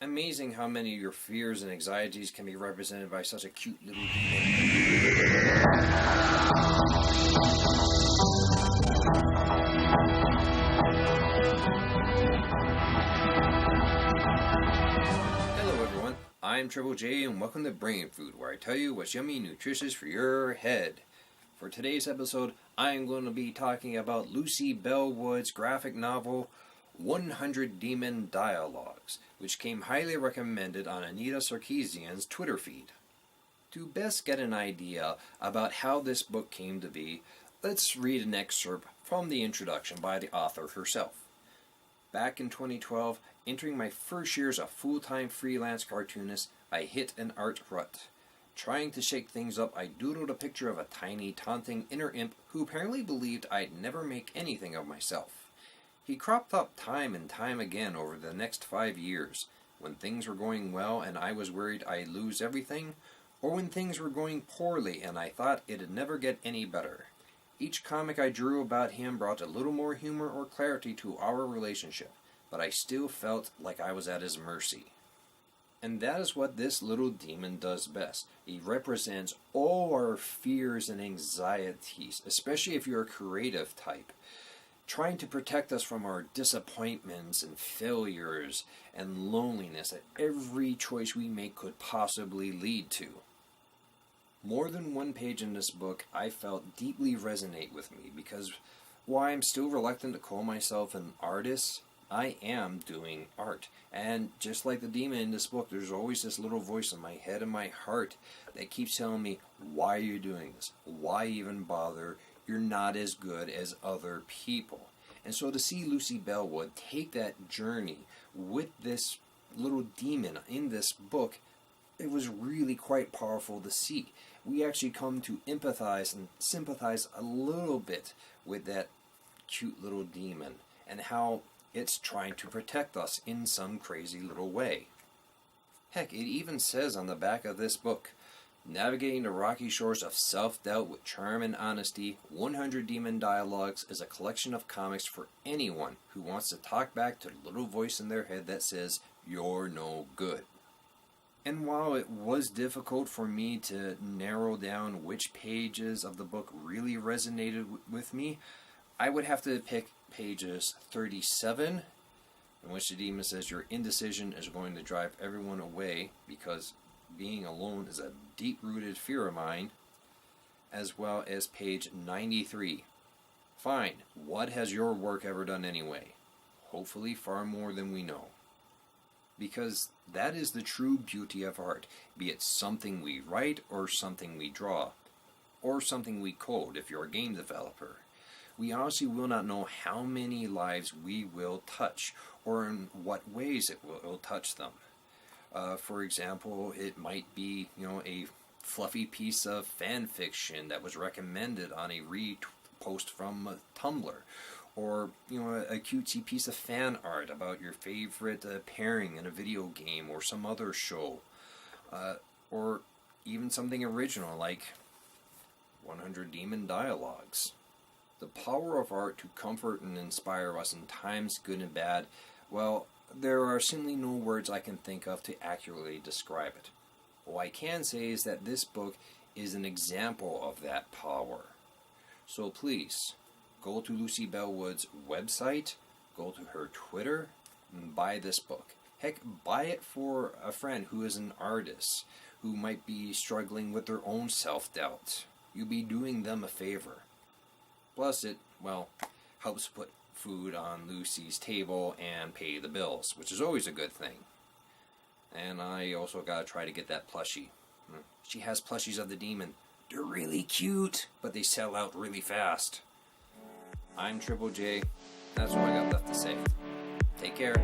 Amazing how many of your fears and anxieties can be represented by such a cute little demon. Hello everyone, I'm Triple J and welcome to Brain Food, where I tell you what's yummy and nutritious for your head. For today's episode, I'm going to be talking about Lucy Bellwood's graphic novel 100 Demon Dialogues, which came highly recommended on Anita Sarkeesian's Twitter feed. To best get an idea about how this book came to be, let's read an excerpt from the introduction by the author herself. Back in 2012, entering my first year as a full-time freelance cartoonist, I hit an art rut. Trying to shake things up, I doodled a picture of a tiny, taunting inner imp who apparently believed I'd never make anything of myself. He cropped up time and time again over the next 5 years, when things were going well and I was worried I'd lose everything, or when things were going poorly and I thought it'd never get any better. Each comic I drew about him brought a little more humor or clarity to our relationship, but I still felt like I was at his mercy. And that is what this little demon does best. He represents all our fears and anxieties, especially if you're a creative type, trying to protect us from our disappointments and failures and loneliness that every choice we make could possibly lead to. More than one page in this book I felt deeply resonate with me because while I'm still reluctant to call myself an artist, I am doing art. And just like the demon in this book, there's always this little voice in my head and my heart that keeps telling me, why are you doing this? Why even bother? You're not as good as other people. And so to see Lucy Bellwood take that journey with this little demon in this book, it was really quite powerful to see. We actually come to empathize and sympathize a little bit with that cute little demon and how it's trying to protect us in some crazy little way. Heck, it even says on the back of this book, navigating the rocky shores of self-doubt with charm and honesty, 100 Demon Dialogues is a collection of comics for anyone who wants to talk back to the little voice in their head that says, you're no good. And while it was difficult for me to narrow down which pages of the book really resonated with me, I would have to pick pages 37, in which the demon says your indecision is going to drive everyone away because being alone is a deep-rooted fear of mine, as well as page 93. Fine, what has your work ever done anyway? Hopefully far more than we know. Because that is the true beauty of art, be it something we write or something we draw, or something we code if you're a game developer. We honestly will not know how many lives we will touch, or in what ways it will touch them. For example, it might be, a fluffy piece of fan fiction that was recommended on a repost from Tumblr, or a cutesy piece of fan art about your favorite pairing in a video game or some other show, or even something original like 100 Demon Dialogues. The power of art to comfort and inspire us in times good and bad, well, there are simply no words I can think of to accurately describe it. All I can say is that this book is an example of that power. So please, go to Lucy Bellwood's website, go to her Twitter, and buy this book. Heck, buy it for a friend who is an artist, who might be struggling with their own self-doubt. You'll be doing them a favor. Plus it, helps put food on Lucy's table and pay the bills, which is always a good thing. And I also gotta try to get that plushie. She has plushies of the demon. They're really cute, but they sell out really fast. I'm Triple J. That's all I got left to say. Take care.